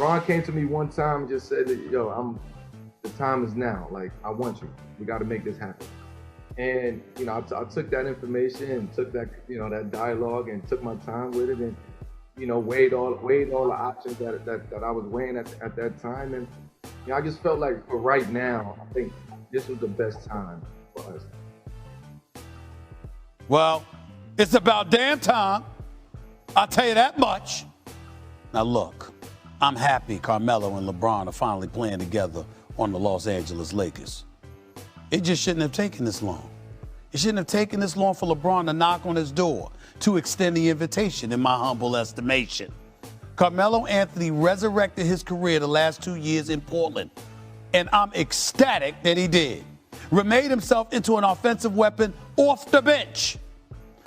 Ron came to me one time and just said, yo, the time is now. Like, I want you. We got to make this happen. And, I took that information and took that, that dialogue and took my time with it and, weighed all the options that I was weighing at that time. And, I just felt like for right now, I think this was the best time for us. Well, it's about damn time. I'll tell you that much. Now, look, I'm happy Carmelo and LeBron are finally playing together on the Los Angeles Lakers. It just shouldn't have taken this long. It shouldn't have taken this long for LeBron to knock on his door to extend the invitation, in my humble estimation. Carmelo Anthony resurrected his career the last 2 years in Portland, and I'm ecstatic that he did. Remade himself into an offensive weapon off the bench.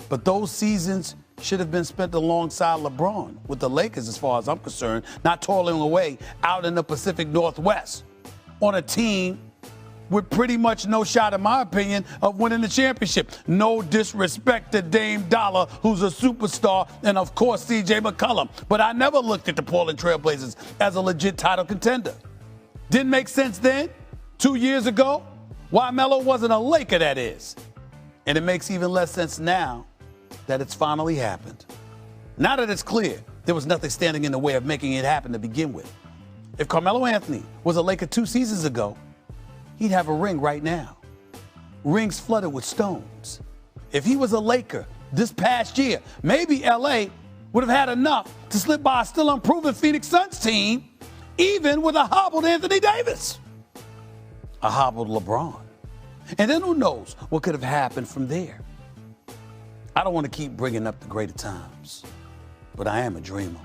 But those seasons should have been spent alongside LeBron with the Lakers, as far as I'm concerned, not toiling away out in the Pacific Northwest on a team with pretty much no shot, in my opinion, of winning the championship. No disrespect to Dame Dollar, who's a superstar, and of course C.J. McCollum. But I never looked at the Portland Trailblazers as a legit title contender. Didn't make sense then, 2 years ago, why Melo wasn't a Laker, that is. And it makes even less sense now that it's finally happened. Now that it's clear there was nothing standing in the way of making it happen to begin with. If Carmelo Anthony was a Laker 2 seasons ago, he'd have a ring right now. Rings flooded with stones. If he was a Laker this past year, maybe LA would have had enough to slip by a still unproven Phoenix Suns team, even with a hobbled Anthony Davis, a hobbled LeBron. And then who knows what could have happened from there. I don't want to keep bringing up the greater times, but I am a dreamer.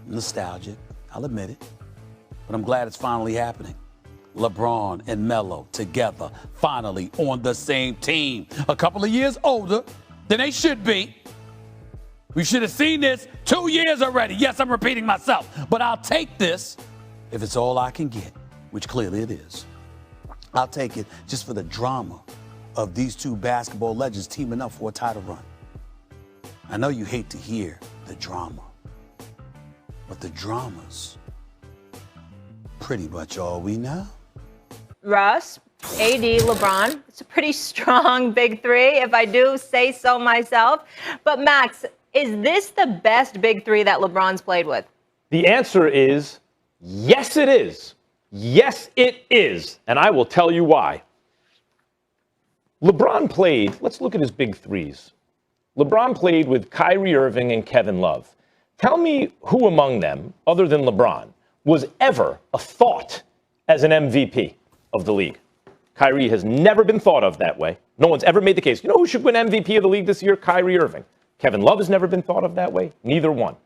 Nostalgic, I'll admit it, but I'm glad it's finally happening. LeBron and Melo together, finally on the same team. A couple of years older than they should be. We should have seen this 2 years already. Yes, I'm repeating myself, but I'll take this if it's all I can get, which clearly it is. I'll take it just for the drama of these two basketball legends teaming up for a title run. I know you hate to hear the drama, but the drama's pretty much all we know. Russ, AD, LeBron, it's a pretty strong big three, if I do say so myself. But Max, is this the best big three that LeBron's played with? The answer is yes, it is. Yes, it is. And I will tell you why. LeBron played, let's look at his big threes. LeBron played with Kyrie Irving and Kevin Love. Tell me who among them, other than LeBron, was ever a thought as an MVP of the league. Kyrie has never been thought of that way. No one's ever made the case. You know who should win MVP of the league this year? Kyrie Irving. Kevin Love has never been thought of that way. Neither one.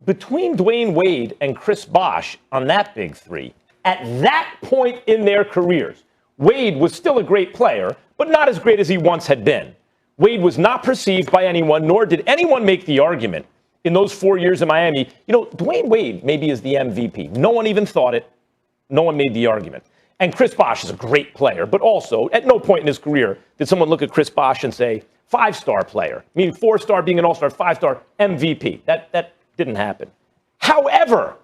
Between Dwayne Wade and Chris Bosh on that big three, at that point in their careers, Wade was still a great player, but not as great as he once had been. Wade was not perceived by anyone, nor did anyone make the argument in those 4 years in Miami. You know, Dwayne Wade maybe is the MVP. No one even thought it. No one made the argument. And Chris Bosh is a great player, but also at no point in his career did someone look at Chris Bosh and say, 5-star player, meaning 4-star being an all-star, 5-star MVP. That didn't happen. However,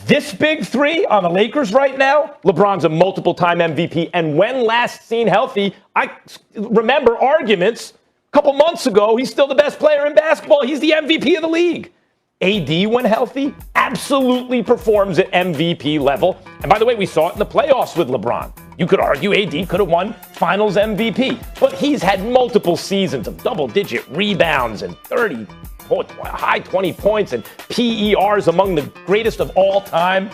this big three on the Lakers right now, LeBron's a multiple-time MVP, and when last seen healthy, I remember arguments a couple months ago, he's still the best player in basketball. He's the MVP of the league. AD, when healthy, absolutely performs at MVP level. And by the way, we saw it in the playoffs with LeBron. You could argue AD could have won Finals MVP, but he's had multiple seasons of double-digit rebounds and high 20 points and PERs among the greatest of all time.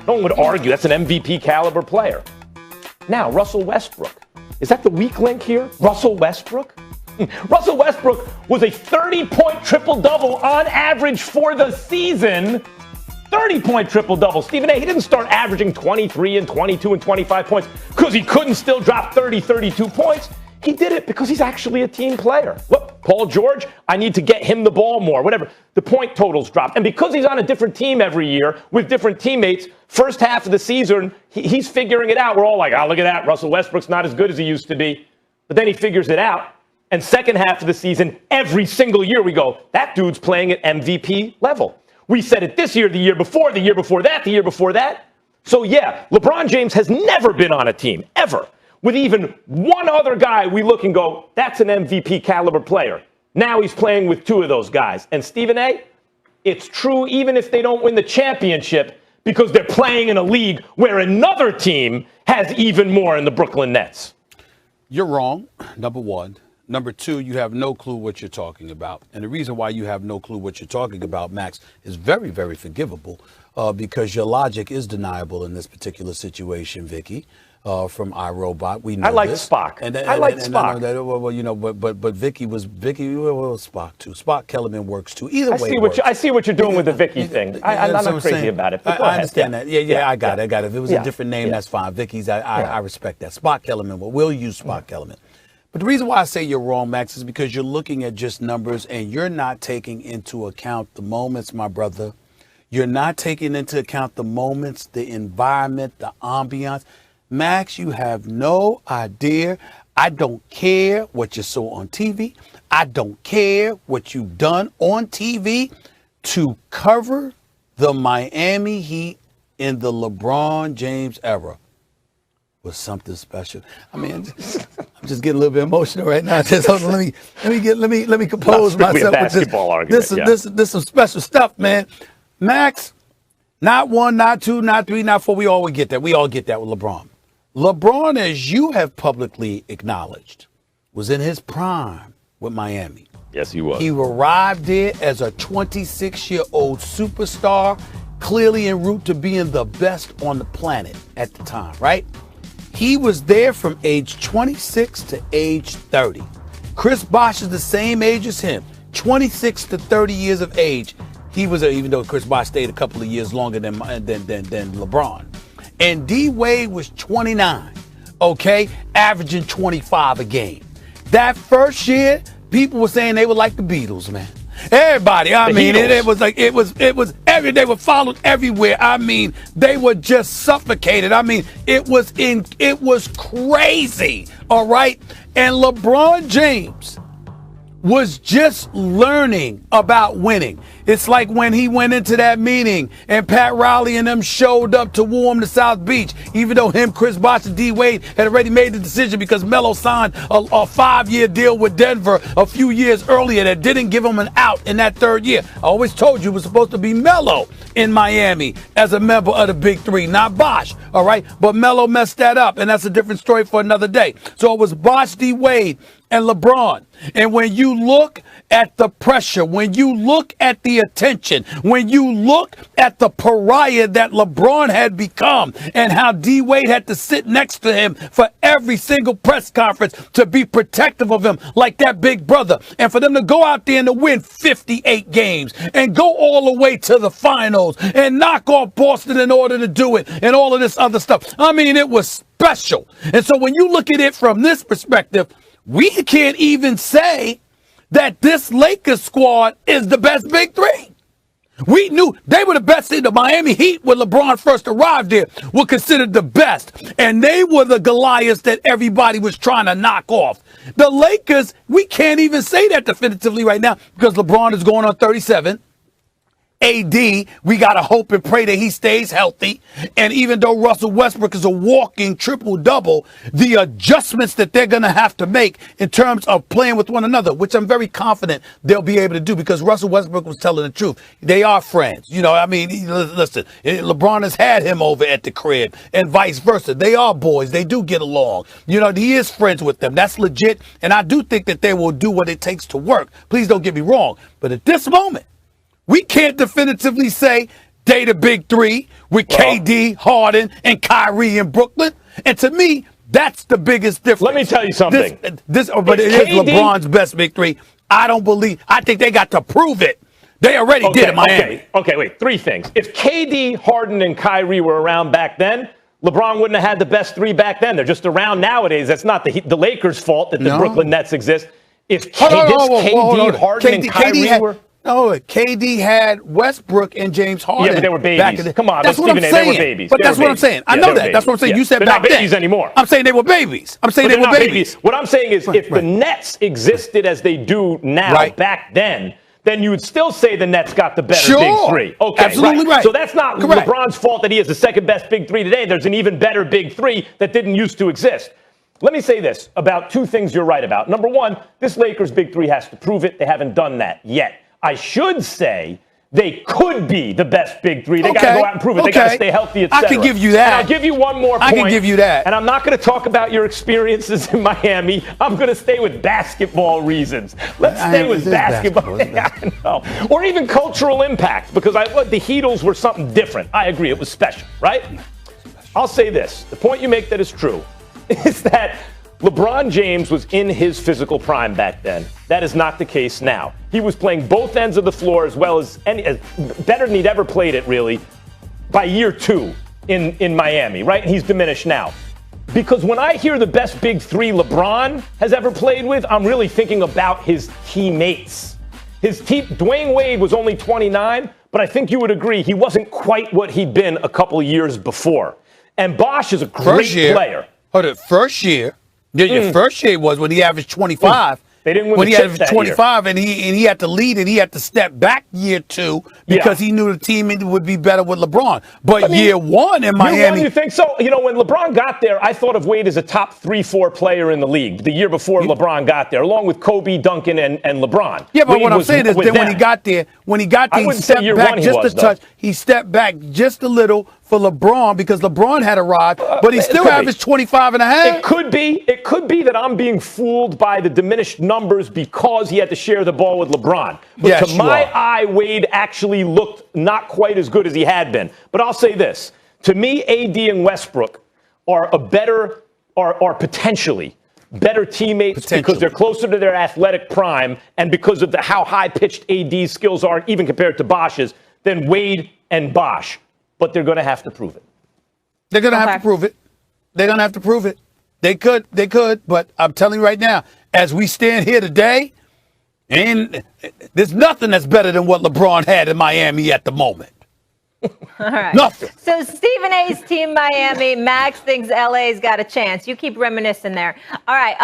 No one would argue that's an MVP caliber player. Now, Russell Westbrook. Is that the weak link here? Russell Westbrook? Russell Westbrook was a 30-point triple-double on average for the season. 30-point triple-double. Stephen A., he didn't start averaging 23 and 22 and 25 points because he couldn't still drop 30, 32 points. He did it because he's actually a team player. Look, Paul George, I need to get him the ball more, whatever. The point totals dropped. And because he's on a different team every year with different teammates, first half of the season, he's figuring it out. We're all like, oh, look at that. Russell Westbrook's not as good as he used to be. But then he figures it out. And second half of the season, every single year we go, that dude's playing at MVP level. We said it this year, the year before, the year before that, the year before that. So, yeah, LeBron James has never been on a team, ever, with even one other guy we look and go, that's an MVP caliber player. Now he's playing with two of those guys. And Stephen A., it's true even if they don't win the championship because they're playing in a league where another team has even more in the Brooklyn Nets. You're wrong, number one. Number two, you have no clue what you're talking about. And the reason why you have no clue what you're talking about, Max, is very, very forgivable because your logic is deniable in this particular situation, Vicky. From iRobot, we know I like this. Spock. I like Spock. Well, you know, but Vicky was Spock too. Spock Kellerman works too. Either way, I see what you're doing with the Vicky thing. I'm not crazy about it. I understand that. Yeah, I got it. If it was a different name, that's fine. Vicky's, I respect that. Spock Kellerman. Well, we'll use Spock Kellerman. But the reason why I say you're wrong, Max, is because you're looking at just numbers and you're not taking into account the moments, my brother. You're not taking into account the moments, the environment, the ambiance. Max, you have no idea. I don't care what you saw on TV. I don't care what you've done on TV to cover the Miami Heat in the LeBron James era was something special. I mean, I'm just getting a little bit emotional right now. Just hold on, let me compose myself with this. This is some special stuff, man. Max, not one, not two, not three, not four. We all would get that. We all get that with LeBron. LeBron, as you have publicly acknowledged, was in his prime with Miami. Yes, he was. He arrived there as a 26-year-old superstar, clearly en route to being the best on the planet at the time, right? He was there from age 26 to age 30. Chris Bosh is the same age as him, 26 to 30 years of age. He was, even though Chris Bosh stayed a couple of years longer than LeBron. And D Wade was 29, okay, averaging 25 a game. That first year, people were saying they were like the Beatles, man. Everybody, it was like it was every they were followed everywhere. I mean, they were just suffocated. I mean, it was crazy. All right. And LeBron James was just learning about winning. It's like when he went into that meeting and Pat Riley and them showed up to woo him to South Beach, even though him, Chris Bosh, and D Wade had already made the decision because Melo signed a 5-year deal with Denver a few years earlier that didn't give him an out in that third year. I always told you it was supposed to be Melo in Miami as a member of the Big Three, not Bosh, all right? But Melo messed that up, and that's a different story for another day. So it was Bosh, D Wade, and LeBron. And when you look at the pressure, when you look at the attention, when you look at the pariah that LeBron had become and how D Wade had to sit next to him for every single press conference to be protective of him like that big brother, and for them to go out there and to win 58 games and go all the way to the finals and knock off Boston in order to do it and all of this other stuff. I mean, it was special. And so when you look at it from this perspective, we can't even say that this Lakers squad is the best Big Three. We knew they were the best in the Miami Heat when LeBron first arrived there, were considered the best. And they were the Goliaths that everybody was trying to knock off. The Lakers, we can't even say that definitively right now because LeBron is going on 37. AD, we got to hope and pray that he stays healthy. And even though Russell Westbrook is a walking triple-double, the adjustments that they're going to have to make in terms of playing with one another, which I'm very confident they'll be able to do because Russell Westbrook was telling the truth. They are friends. You know, I mean, listen, LeBron has had him over at the crib and vice versa. They are boys. They do get along. You know, he is friends with them. That's legit. And I do think that they will do what it takes to work. Please don't get me wrong. But at this moment, we can't definitively say they the Big Three with KD, Harden, and Kyrie in Brooklyn. And to me, that's the biggest difference. Let me tell you something. But it is LeBron's best Big Three. I think they got to prove it. They already did in Miami. Okay, wait. 3 things. If KD, Harden, and Kyrie were around back then, LeBron wouldn't have had the best 3 back then. They're just around nowadays. That's not the Lakers' fault that the Brooklyn Nets exist. If KD, Harden, and Kyrie were... No, KD had Westbrook and James Harden. Yeah, but they were babies. Come on, that's what I'm saying. They were babies. But that's what I'm saying. I know that. That's what I'm saying. You said back then. They're not babies anymore. I'm saying they were babies. They were babies. What I'm saying is if the Nets existed as they do now back then then you would still say the Nets got the better Sure. big three. Okay, Absolutely right. So that's not Correct. LeBron's fault that he is the second best big three today. There's an even better big three that didn't used to exist. Let me say this about two things you're right about. Number one, this Lakers big three has to prove it. They haven't done that yet. I should say they could be the best big three. They got to go out and prove it. They got to stay healthy, etc. I can give you that. And I'll give you one more point. I can give you that. And I'm not going to talk about your experiences in Miami. I'm going to stay with basketball reasons. Let's stay with basketball. Yeah, I know. Or even cultural impact, because the Heatles were something different. I agree. It was special, right? I'll say this. The point you make that is true is that LeBron James was in his physical prime back then. That is not the case now. He was playing both ends of the floor as well as better than he'd ever played it, really, by year 2 in Miami, right? And he's diminished now. Because when I hear the best big three LeBron has ever played with, I'm really thinking about his teammates. Dwayne Wade was only 29, but I think you would agree he wasn't quite what he'd been a couple of years before. And Bosh is a great player. First year. Your first year was when he averaged 25. They didn't win when the he chip averaged that 25, year. and he had to lead, and he had to step back year 2 because he knew the team would be better with LeBron. But year 1 in Miami, year 1, you think so? You know, when LeBron got there, I thought of Wade as a top 3-4 player in the league. The year before LeBron got there, along with Kobe, Duncan, and LeBron. Yeah, but Wade what I'm saying is that when he got there, he stepped back just a touch. He stepped back just a little for LeBron because LeBron had arrived, but he still averaged 25 and a half. It could be that I'm being fooled by the diminished numbers because he had to share the ball with LeBron. But to my eye, Wade actually looked not quite as good as he had been. But I'll say this. To me, AD and Westbrook are potentially better teammates because they're closer to their athletic prime and because of how high-pitched AD's skills are, even compared to Bosh's, than Wade and Bosh. But they're going to have to prove it. They're going to have to prove it. They're going to have to prove it. They could, but I'm telling you right now, as we stand here today, and there's nothing that's better than what LeBron had in Miami at the moment. All right. Nothing. So Stephen A's team Miami, Max thinks LA's got a chance. You keep reminiscing there. All right.